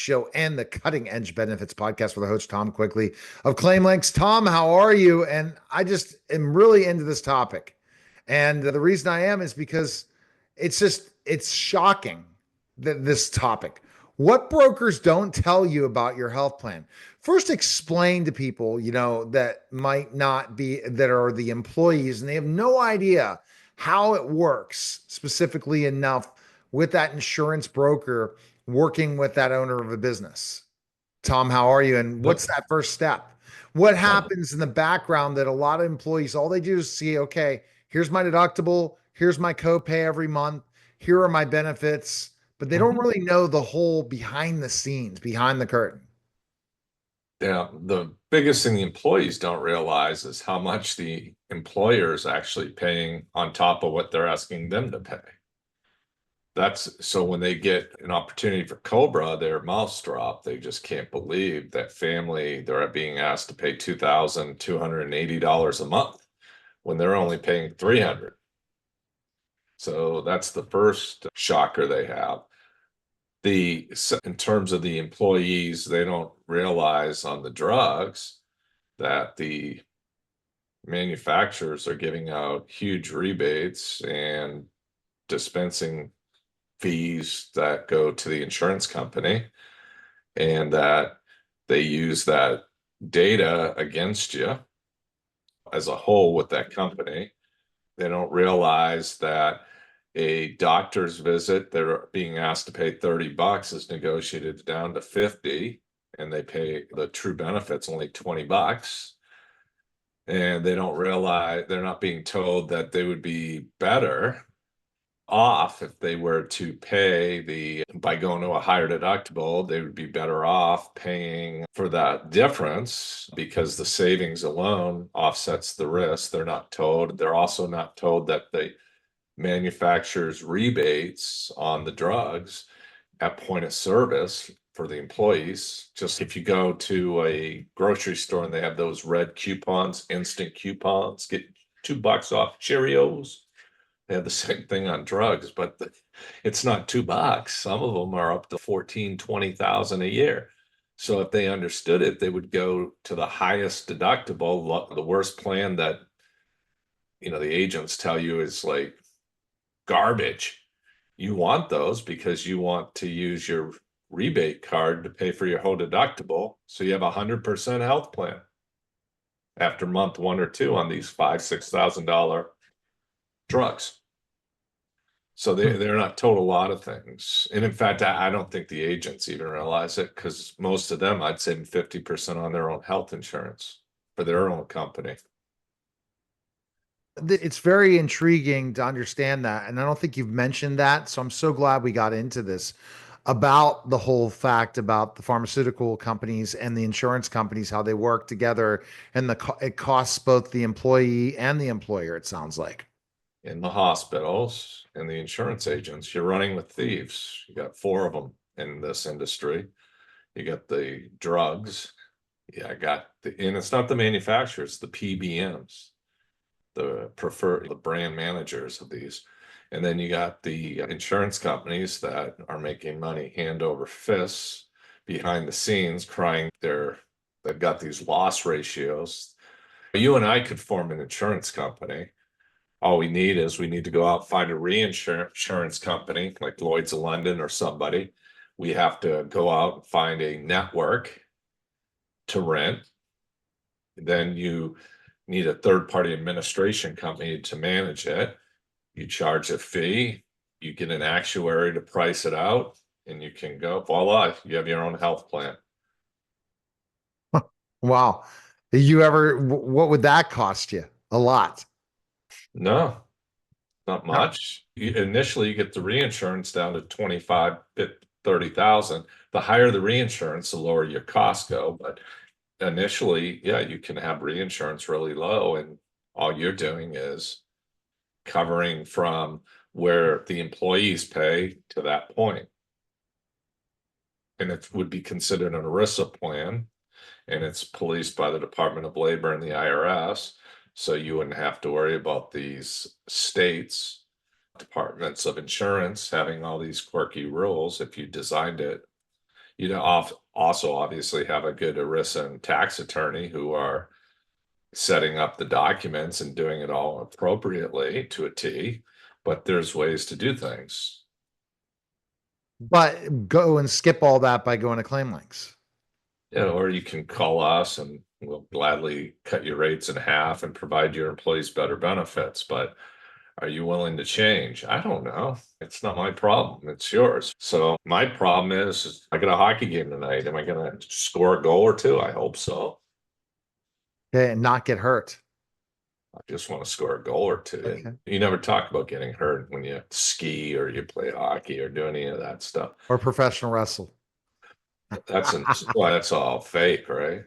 show and the Cutting Edge Benefits podcast with the host, Tom Quigley of ClaimLinx. Tom, how are you? And I just am really into this topic. And the reason I am is because it's shocking that this topic. What brokers don't tell you about your health plan? First, explain to people, that might not be, that are the employees and they have no idea how it works specifically enough with that insurance broker working with that owner of a business. Tom, how are you? And what's Nope. that first step? What Um, happens in the background that a lot of employees, all they do is see, okay, here's my deductible, here's my copay every month, here are my benefits, but they don't mhm. really know the whole behind the scenes, behind the curtain. Yeah, the biggest thing the employees don't realize is how much the employer is actually paying on top of what they're asking them to pay. That's so when they get an opportunity for COBRA, their mouths drop. They just can't believe that family, they're being asked to pay $2,280 a month when they're only paying 300. So that's the first shocker they have. In terms of the employees, they don't realize on the drugs that the manufacturers are giving out huge rebates and dispensing fees that go to the insurance company, and that they use that data against you as a whole with that company. They don't realize that a doctor's visit, they're being asked to pay $30 is negotiated down to 50, and they pay the true benefits only $20. And they don't realize, they're not being told that they would be better off if they were to pay by going to a higher deductible. They would be better off paying for that difference because the savings alone offsets the risk. They're also not told that the manufacturers rebates on the drugs at point of service for the employees. Just if you go to a grocery store and they have those red coupons, instant coupons, get $2 off Cheerios. They have the same thing on drugs, but it's not $2. Some of them are up to 14, 20,000 a year. So if they understood it, they would go to the highest deductible. The worst plan that the agents tell you is like garbage. You want those because you want to use your rebate card to pay for your whole deductible. So you have 100% health plan after month 1 or 2 on these $5,000, $6,000 drugs. So Hmm. they're not told a lot of things. And in fact, I don't think the agents even realize it, because most of them, I'd say 50% on their own health insurance for their own company. It's very intriguing to understand that. And I don't think you've mentioned that. So I'm so glad we got into this about the whole fact about the pharmaceutical companies and the insurance companies, how they work together, and it costs both the employee and the employer, it sounds like. In the hospitals and the insurance agents, you're running with thieves. You got 4 of them in this industry. You got the drugs. Yeah, and it's not the manufacturers, the PBMs, the brand managers of these. And then you got the insurance companies that are making money hand over fists behind the scenes, crying they've got these loss ratios. You and I could form an insurance company. All we need to go out and find a reinsurance company like Lloyd's of London or somebody. We have to go out and find a network to rent. Then you need a third-party administration company to manage it. You charge a fee, you get an actuary to price it out, and you can go, voila, you have your own health plan. Wow. What would that cost you? A lot. No, not No. much. Initially, you get the reinsurance down to 25, 30,000. The higher the reinsurance, the lower your costs go. But initially, yeah, you can have reinsurance really low, and all you're doing is covering from where the employees pay to that point. And it would be considered an ERISA plan, and it's policed by the Department of Labor and the IRS. So you wouldn't have to worry about these states, departments of insurance having all these quirky rules if you designed it You know, also obviously have a good ERISA and tax attorney who are setting up the documents and doing it all appropriately to a T, but there's ways to do things. But go and skip all that by going to ClaimLinx. You know, or you can call us and we'll gladly cut your rates in half and provide your employees better benefits. But are you willing to change? I don't know. It's not my problem. It's yours. So my problem is I got a hockey game tonight. Am I going to score a goal or two? I hope so. Okay, and not get hurt. I just want to score a goal or two. Okay. And you never talk about getting hurt when you ski or you play hockey or do any of that stuff. Or professional wrestle. Well, that's all fake, right?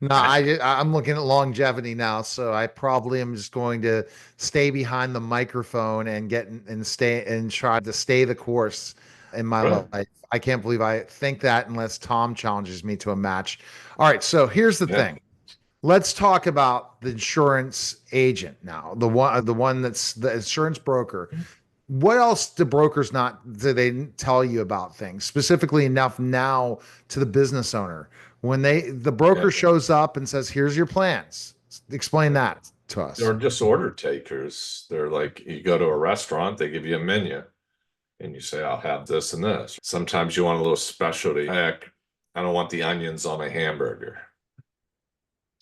No, I'm looking at longevity now, so I probably am just going to stay behind the microphone and stay and try to stay the course in my Right. life. I can't believe I think that unless Tom challenges me to a match. All right, so here's the Yeah. thing. Let's talk about the insurance agent now, the one that's the insurance broker. What else do they tell you about things specifically enough now to the business owner when the broker Yeah. shows up and says, here's your plans? Explain that to us. They're just order takers. They're like, you go to a restaurant, they give you a menu and you say, I'll have this and this. Sometimes you want a little specialty. Heck, I don't want the onions on my hamburger.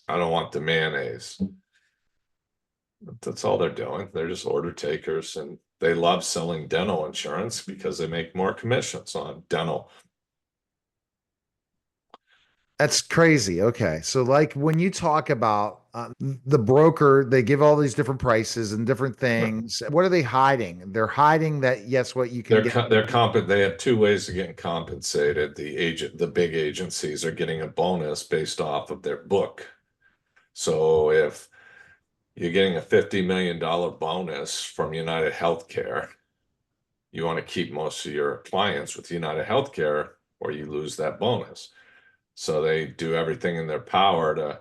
I don't want the mayonnaise. That's all they're doing. They're just order takers and they love selling dental insurance because they make more commissions on dental. That's crazy. Okay. So, like when you talk about the broker, they give all these different prices and different things. What are they hiding? They're hiding that, yes, what you can get. They have two ways of getting compensated. The big agencies are getting a bonus based off of their book. So if you're getting a $50 million bonus from United Healthcare, you want to keep most of your clients with United Healthcare or you lose that bonus. So they do everything in their power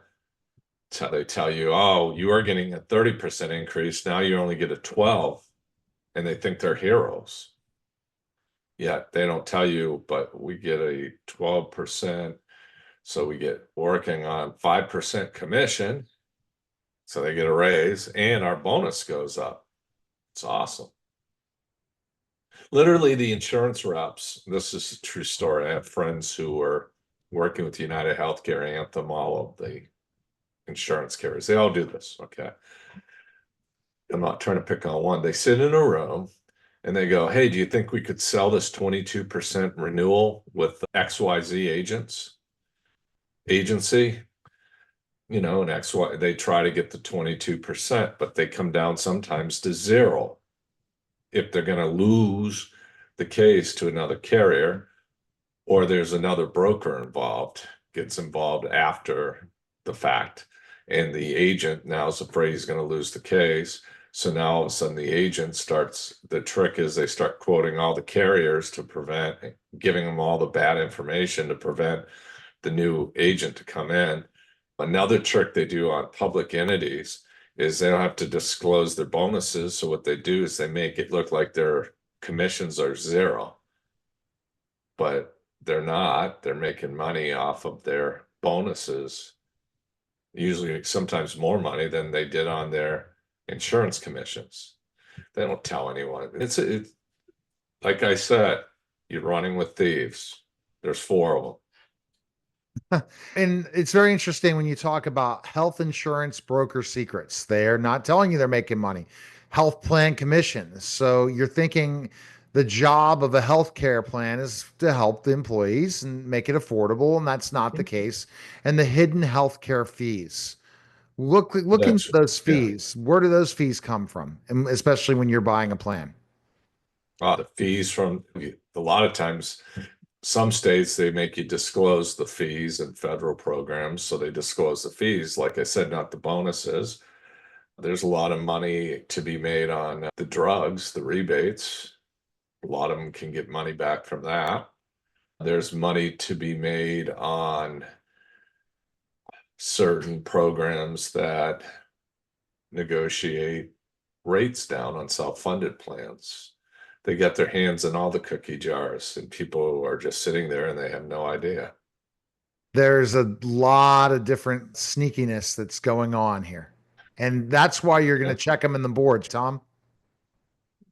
they tell you, oh, you are getting a 30% increase. Now you only get a 12, and they think they're heroes. Yet they don't tell you, but we get a 12%. So we get working on 5% commission. So they get a raise and our bonus goes up. It's awesome. Literally, the insurance reps, this is a true story. I have friends who were working with United Healthcare, Anthem, all of the insurance carriers. They all do this. Okay. I'm not trying to pick on one. They sit in a room and they go, hey, do you think we could sell this 22% renewal with XYZ agency? You know, and XY, they try to get the 22%, but they come down sometimes to zero. If they're going to lose the case to another carrier, or there's another broker gets involved after the fact, and the agent now is afraid he's going to lose the case. So now all of a sudden the trick is they start quoting all the carriers to prevent giving them all the bad information to prevent the new agent to come in. Another trick they do on public entities is they don't have to disclose their bonuses. So what they do is they make it look like their commissions are zero, but they're not. They're making money off of their bonuses, usually sometimes more money than they did on their insurance commissions. They don't tell anyone. It's like I said, you're running with thieves. There's four of them. And it's very interesting when you talk about health insurance broker secrets. They're not telling you they're making money. Health plan commissions. So you're thinking the job of a healthcare plan is to help the employees and make it affordable, and that's not the case. And the hidden healthcare fees. Look into That's those yeah. fees. Where do those fees come from? And especially when you're buying a plan. The fees from a lot of times, some states they make you disclose the fees in federal programs, so they disclose the fees. Like I said, not the bonuses. There's a lot of money to be made on the drugs, the rebates. A lot of them can get money back from that. There's money to be made on certain programs that negotiate rates down on self-funded plans. they get their hands in all the cookie jars, and people are just sitting there and they have no idea. There's a lot of different sneakiness that's going on here. And that's why you're going to check them in the boards, Tom.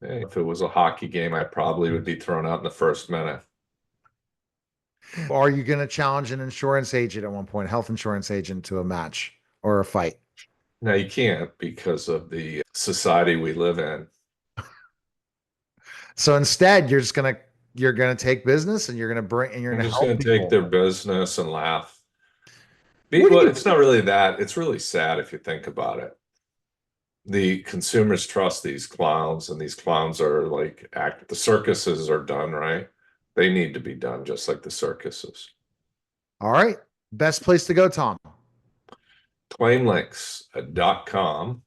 Hey, if it was a hockey game, I probably would be thrown out in the first minute. Are you going to challenge an insurance agent at one point, health insurance agent, to a match or a fight? Now you can't because of the society we live in. So instead, you're gonna take business and you're gonna bring and you're I'm gonna just help going to take people. their business and laugh. What do Well, you it's not really that. It's really sad if you think about it. The consumers trust these clowns, and these clowns are like the circuses are done, right? They need to be done just like the circuses. All right. Best place to go, Tom. ClaimLinx.com,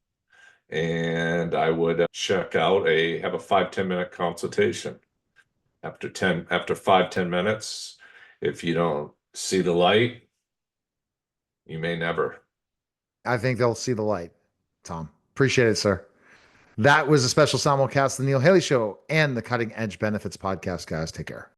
and I would check out have a 5-10 minute consultation. After 5-10 minutes, if you don't see the light, you may never. I think they'll see the light, Tom. Appreciate it, sir. That was a special simulcast of the Neil Haley Show and the Cutting Edge Benefits Podcast, guys. Take care.